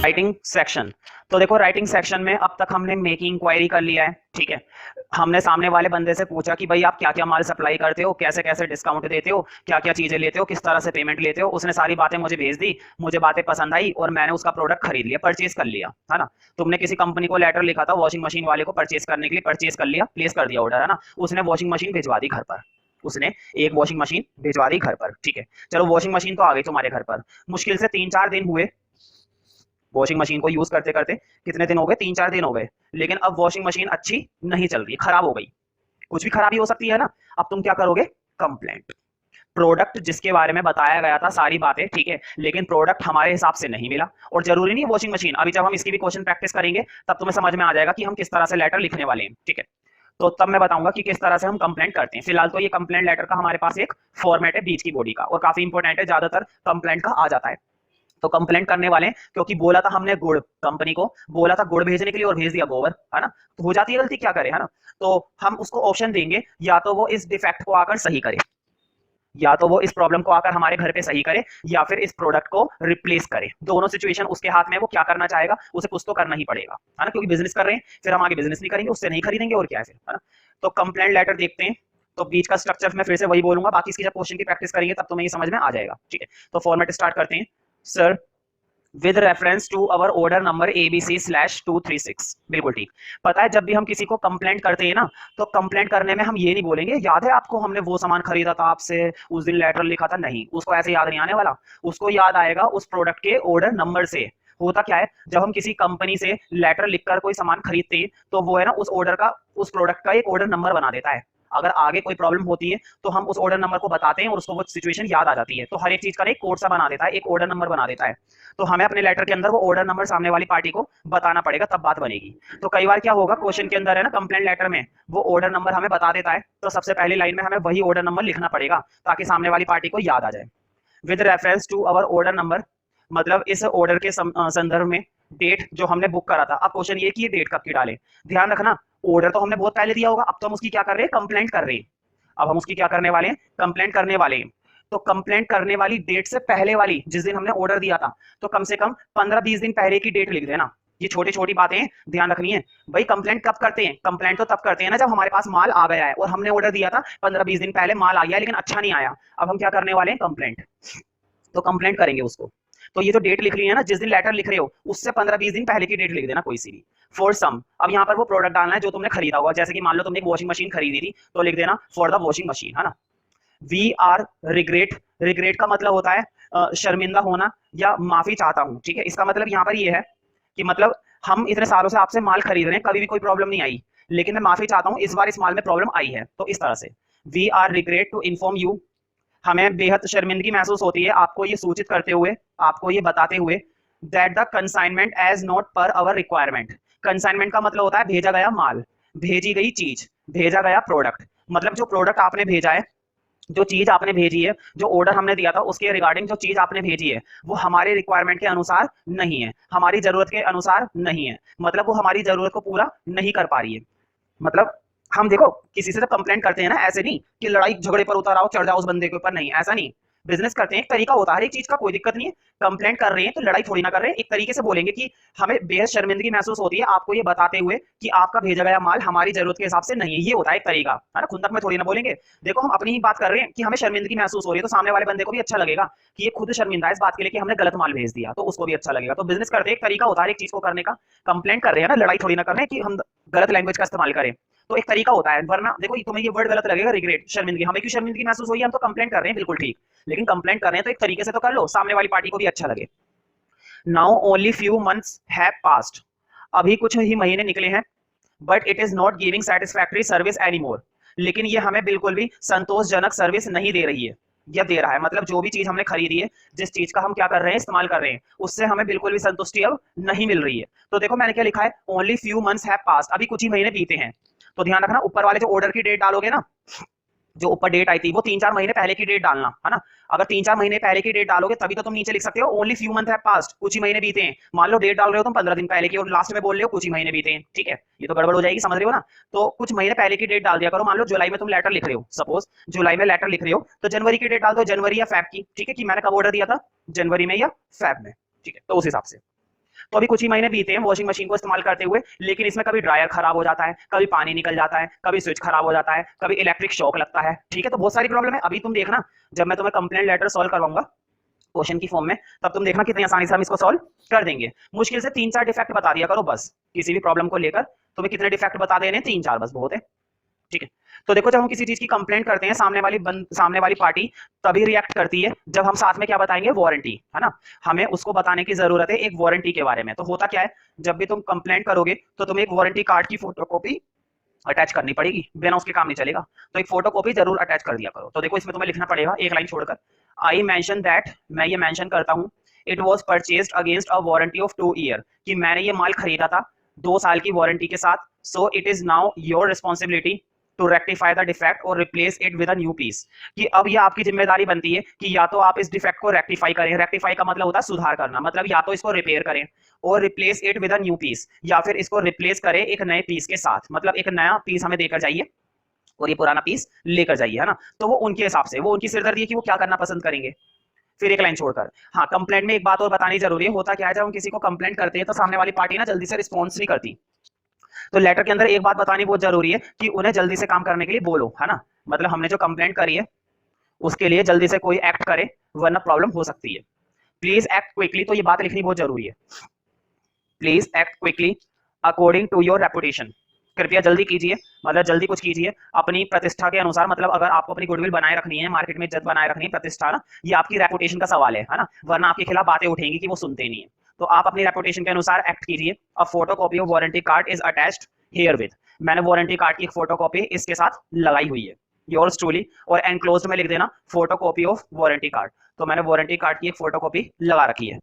Writing section. तो देखो writing section में अब तक हमने मेकिंग इंक्वायरी कर लिया है, ठीक है। हमने सामने वाले बंदे से पूछा कि भाई आप क्या क्या माल सप्लाई करते हो, कैसे कैसे डिस्काउंट देते हो, क्या क्या चीजें लेते हो, किस तरह से पेमेंट लेते हो। उसने सारी बातें मुझे भेज दी, मुझे बातें पसंद आई और मैंने उसका प्रोडक्ट खरीद लिया, परचेज कर लिया, है ना। तुमने किसी कंपनी को लेटर लिखा था वॉशिंग मशीन वाले को परचेज करने के लिए, परचेज कर लिया, प्लेस कर दिया ऑर्डर, है ना। उसने वॉशिंग मशीन भिजवा दी घर पर, उसने एक वॉशिंग मशीन भिजवा दी घर पर, ठीक है। चलो वॉशिंग मशीन तो आ गई तुम्हारे घर पर, मुश्किल से 3-4 दिन हुए वॉशिंग मशीन को यूज करते करते। कितने दिन हो गए? 3-4 दिन हो गए। लेकिन अब वॉशिंग मशीन अच्छी नहीं चल रही, खराब हो गई। कुछ भी खराबी हो सकती है ना। अब तुम क्या करोगे? कंप्लेंट। प्रोडक्ट जिसके बारे में बताया गया था सारी बातें, ठीक है, लेकिन प्रोडक्ट हमारे हिसाब से नहीं मिला। और जरूरी नहीं वॉशिंग मशीन, अभी जब हम इसकी भी क्वेश्चन प्रैक्टिस करेंगे तब तुम्हें समझ में आ जाएगा कि हम किस तरह से लेटर लिखने वाले हैं, ठीक है। तो तब मैं बताऊंगा कि किस तरह से हम कंप्लेंट करते हैं। फिलहाल तो ये कंप्लेंट लेटर का हमारे पास एक फॉर्मेट है बीच की बॉडी का, और काफी इंपॉर्टेंट है, ज्यादातर कंप्लेंट का आ जाता है। तो कंप्लेंट करने वाले हैं, क्योंकि बोला था हमने गुड़, कंपनी को बोला था गुड़ भेजने के लिए और भेज दिया गोबर, है ना। तो हो जाती है गलती, क्या करें, है ना। तो हम उसको ऑप्शन देंगे, या तो वो इस डिफेक्ट को आकर सही करे, या तो वो इस प्रॉब्लम को आकर हमारे घर पे सही करे, या फिर इस प्रोडक्ट को रिप्लेस करे। दोनों सिचुएशन उसके हाथ में, वो क्या करना चाहेगा, उसे कुछ तो करना ही पड़ेगा, है ना। क्योंकि बिजनेस कर रहे हैं, फिर हम आगे बिजनेस नहीं करेंगे, उससे नहीं खरीदेंगे, और क्या है फिर, है ना। तो कंप्लेंट लेटर देखते हैं। तो बीच का स्ट्रक्चर मैं फिर से वही बोलूंगा, बाकी इसकी जब क्वेश्चन की प्रैक्टिस करेंगे तब तुम्हें ये समझ में आ जाएगा, ठीक है। तो फॉर्मेट स्टार्ट करते हैं। Sir, with reference to our order number ABC/236। बिल्कुल ठीक। पता है जब भी हम किसी को कंप्लेंट करते हैं ना, तो कंप्लेंट करने में हम ये नहीं बोलेंगे याद है आपको हमने वो सामान खरीदा था आपसे, उस दिन लेटर लिखा था, नहीं, उसको ऐसे याद नहीं आने वाला। उसको याद आएगा उस प्रोडक्ट के ऑर्डर नंबर से। होता क्या है, जब हम किसी कंपनी से लेटर लिखकर कोई सामान खरीदते हैं तो वो है ना उस ऑर्डर का, उस प्रोडक्ट का एक ऑर्डर नंबर बना देता है। अगर आगे कोई प्रॉब्लम होती है तो हम उस ऑर्डर नंबर को बताते हैं और उसको वो सिचुएशन याद आ जाती है। तो हर एक चीज का एक कोड सा बना देता है, एक ऑर्डर नंबर बना देता है। तो हमें अपने लेटर के अंदर वो ऑर्डर नंबर सामने वाली पार्टी को बताना पड़ेगा, तब बात बनेगी। तो कई बार क्या होगा, क्वेश्चन के अंदर है ना कंप्लेंट लेटर में वो ऑर्डर नंबर हमें बता देता है, तो सबसे पहली लाइन में हमें वही ऑर्डर नंबर लिखना पड़ेगा ताकि सामने वाली पार्टी को याद आ जाए। With reference to our order number, मतलब इस ऑर्डर के संदर्भ में डेट जो हमने बुक करा था। अब क्वेश्चन ये कि ये डेट कब की डालें। ध्यान रखना, ऑर्डर तो हमने बहुत पहले दिया होगा, अब तो हम उसकी क्या कर रहे हैं, कंप्लेंट कर रहे हैं। अब हम उसकी क्या करने वाले हैं, कंप्लेंट करने वाले हैं। तो कंप्लेंट करने वाली डेट से पहले वाली, जिस दिन हमने ऑर्डर दिया था, तो कम से कम 15-20 दिन पहले की डेट लिख देना। ये छोटी छोटी बातें ध्यान रखनी है। भाई कंप्लेंट कब करते हैं, कंप्लेंट तो तब करते हैं ना जब हमारे पास माल आ गया है और हमने ऑर्डर दिया था 15-20 दिन पहले, माल आ गया लेकिन अच्छा नहीं आया। अब हम क्या करने वाले हैं, कंप्लेंट। तो कंप्लेंट करेंगे उसको। तो ये जो डेट लिख रही है ना, जिस दिन लेटर लिख रहे हो उससे 15-20 दिन पहले की डेट लिख देना कोई सी भी। फॉर सम, अब यहाँ पर वो प्रोडक्ट डालना है जो तुमने खरीदा होगा। जैसे कि मान लो तुमने एक वॉशिंग मशीन खरीदी थी, तो लिख देना फॉर द वॉशिंग मशीन, है ना। वी आर रिग्रेट, रिग्रेट का मतलब होता है शर्मिंदा होना या माफी चाहता हूं, ठीक है। इसका मतलब यहाँ पर ये है कि मतलब हम इतने सालों से आपसे माल खरीद रहे हैं, कभी भी कोई प्रॉब्लम नहीं आई, लेकिन मैं माफी चाहता हूँ इस बार इस माल में प्रॉब्लम आई है। तो इस तरह से we are regret to inform you, हमें बेहद शर्मिंदगी महसूस होती है आपको ये सूचित करते हुए, आपको ये बताते हुए, that the consignment as not per our requirement. Consignment का मतलब होता है भेजा गया माल, भेजी गई चीज, भेजा गया प्रोडक्ट। मतलब जो प्रोडक्ट आपने भेजा है, जो चीज आपने भेजी है, जो ऑर्डर हमने दिया था उसके रिगार्डिंग जो चीज आपने भेजी है, वो हमारे रिक्वायरमेंट के अनुसार नहीं है, हमारी जरूरत के अनुसार नहीं है। मतलब वो हमारी जरूरत को पूरा नहीं कर पा रही है। मतलब हम देखो किसी से जब कंप्लेंट करते हैं ना, ऐसे नहीं कि लड़ाई झगड़े पर उतर आओ, चढ़ जाओ उस बंदे के ऊपर, नहीं, ऐसा नहीं। बिजनेस करते हैं, एक तरीका होता है हर एक चीज का, कोई दिक्कत नहीं है। कंप्लेंट कर रहे हैं तो लड़ाई थोड़ी ना कर रहे हैं, एक तरीके से बोलेंगे कि हमें बेहद शर्मिंदगी महसूस होती है आपको ये बताते हुए कि आपका भेजा गया माल हमारी जरूरत के हिसाब से नहीं है। ये होता है एक तरीका, है ना। खुंदक में थोड़ी ना बोलेंगे। देखो हम अपनी ही बात कर रहे हैं कि हमें शर्मिंदगी महसूस हो रही है, तो सामने वाले बंदे को भी अच्छा लगेगा कि ये खुद शर्मिंदा है इस बात के लिए कि हमने गलत माल भेज दिया, तो उसको भी अच्छा लगेगा। तो बिजनेस करते एक तरीका होता है एक चीज को करने का। कंप्लेंट कर रहे हैं ना, लड़ाई थोड़ी ना कर रहे हैं कि हम गलत लैंग्वेज का इस्तेमाल करें। तो एक तरीका होता है, वरना देखो तुम्हें ये वर्ड गलत लगेगा, रिग्रेट, शर्मिंदगी, हमें क्यों शर्मिंदगी महसूस हुई है, हम तो कंप्लेंट कर रहे हैं, बिल्कुल ठीक। लेकिन कंप्लेंट कर रहे हैं तो एक तरीके से तो कर लो, सामने वाली पार्टी को भी अच्छा लगे। Now only few months have passed, अभी कुछ ही महीने निकले हैं, but it is not giving satisfactory service anymore, लेकिन ये हमें बिल्कुल भी संतोषजनक सर्विस नहीं दे रही है, या दे रहा है। मतलब जो भी चीज हमने खरीदी है, जिस चीज का हम क्या कर रहे हैं, इस्तेमाल कर रहे हैं, उससे हमें बिल्कुल भी संतुष्टि अब नहीं मिल रही है। तो देखो मैंने क्या लिखा है, only few months have passed, अभी कुछ ही महीने बीते हैं। तो ध्यान रखना, ऊपर वाले जो ऑर्डर की डेट डालोगे ना, जो ऊपर डेट आई थी वो 3-4 महीने पहले की डेट डालना, है ना। अगर 3-4 महीने पहले की डेट डालोगे तभी तो तुम नीचे लिख सकते हो ओनली फ्यू मंथ है पास्ट, कुछ ही महीने बीते हैं। मान लो डेट डाल रहे हो तुम 15 दिन पहले की और लास्ट में बोल रहे हो कुछ ही महीने बीते हैं, ठीक है, ये तो गड़बड़ हो जाएगी, समझ रहे हो ना। तो कुछ महीने पहले की डेट डाल दिया करो। मान लो जुलाई में तुम लेटर लिख रहे हो, सपोज जुलाई में लेटर लिख रहे हो, तो जनवरी की डेट डाल दो, जनवरी या फैब की, ठीक है, कि मैंने कब ऑर्डर दिया था, जनवरी में या फैब में, ठीक है। तो उस हिसाब से तो अभी कुछ ही महीने बीते हैं वॉशिंग मशीन को इस्तेमाल करते हुए, लेकिन इसमें कभी ड्रायर खराब हो जाता है, कभी पानी निकल जाता है, कभी स्विच खराब हो जाता है, कभी इलेक्ट्रिक शॉक लगता है, ठीक है। तो बहुत सारी प्रॉब्लम है। अभी तुम देखना, जब मैं तुम्हें कंप्लेंट लेटर सॉल्व करवाऊंगा क्वेश्चन की फॉर्म में, तब तुम देखना कितनी आसानी से हम इसको सॉल्व कर देंगे। मुश्किल से 3-4 डिफेक्ट बता दिया करो बस, किसी भी प्रॉब्लम को लेकर तुम्हें कितने डिफेक्ट बता देने, 3-4 बस बहुत है, ठीक है। तो देखो, जब हम किसी चीज की कंप्लेंट करते हैं, सामने वाली पार्टी तभी रिएक्ट करती है जब हम साथ में क्या बताएंगे, वारंटी, है ना। हमें उसको बताने की जरूरत है एक वारंटी के बारे में। तो होता क्या है, जब भी तुम कंप्लेंट करोगे तो तुम्हें एक वारंटी कार्ड की फोटोकॉपी अटैच करनी पड़ेगी, बिना उसके काम नहीं चलेगा। तो एक फोटोकॉपी जरूर अटैच कर दिया करो। तो देखो, इसमें तुम्हें लिखना पड़ेगा एक लाइन छोड़कर, आई मेंशन दैट, मैं ये मेंशन करता हूँ, it was purchased against a warranty of 2 year, कि मैंने ये माल खरीदा था 2 साल की वारंटी के साथ। So it is now your responsibility to rectify the defect और replace it with a new piece, कि अब ये आपकी जिम्मेदारी बनती है कि या तो आप इस डिफेक्ट को रेक्टिफाई करें, रेक्टिफाई का मतलब होता है सुधार करना, मतलब या तो इसको रिपेयर करें, और replace it with a new piece, या फिर इसको रिप्लेस करें एक नए पीस के साथ, मतलब एक नया पीस हमें देकर जाइए और ये पुराना पीस लेकर जाइए, है ना। तो वो उनके हिसाब से, वो उनकी सिरदर्दी है कि वो क्या करना पसंद करेंगे। फिर एक लाइन छोड़कर, हाँ, कंप्लेंट में एक बात और बतानी जरूरी है। होता क्या है, जब हम किसी को कंप्लेंट करते हैं तो सामने वाली पार्टी ना जल्दी से रिस्पॉन्स नहीं करती। तो लेटर के अंदर एक बात बतानी बहुत जरूरी है कि उन्हें जल्दी से काम करने के लिए बोलो, है ना। मतलब हमने जो कंप्लेंट करी है उसके लिए जल्दी से कोई एक्ट करे, वरना प्रॉब्लम हो सकती है। प्लीज एक्ट क्विकली, तो ये बात लिखनी बहुत जरूरी है। Please act quickly according to your reputation, कृपया जल्दी कीजिए, मतलब जल्दी कुछ कीजिए अपनी प्रतिष्ठा के अनुसार। मतलब अगर आपको अपनी गुडविल बनाए रखनी है, मार्केट में इज्जत बनाए रखनी है, प्रतिष्ठा ना, ये आपकी रेपुटेशन का सवाल है ना। वरना आपके खिलाफ बातें उठेंगी कि वो सुनते नहीं है। तो आप अपनी रेपुटेशन के अनुसार एक्ट कीजिए। A photo copy of warranty card is attached herewith, मैंने वारंटी कार्ड की एक फोटो कॉपी इसके साथ लगाई हुई है, योर्स ट्रूली। और एनक्लोज्ड में लिख देना photo copy of warranty card. तो मैंने वारंटी कार्ड की एक फोटो कॉपी लगा रखी है।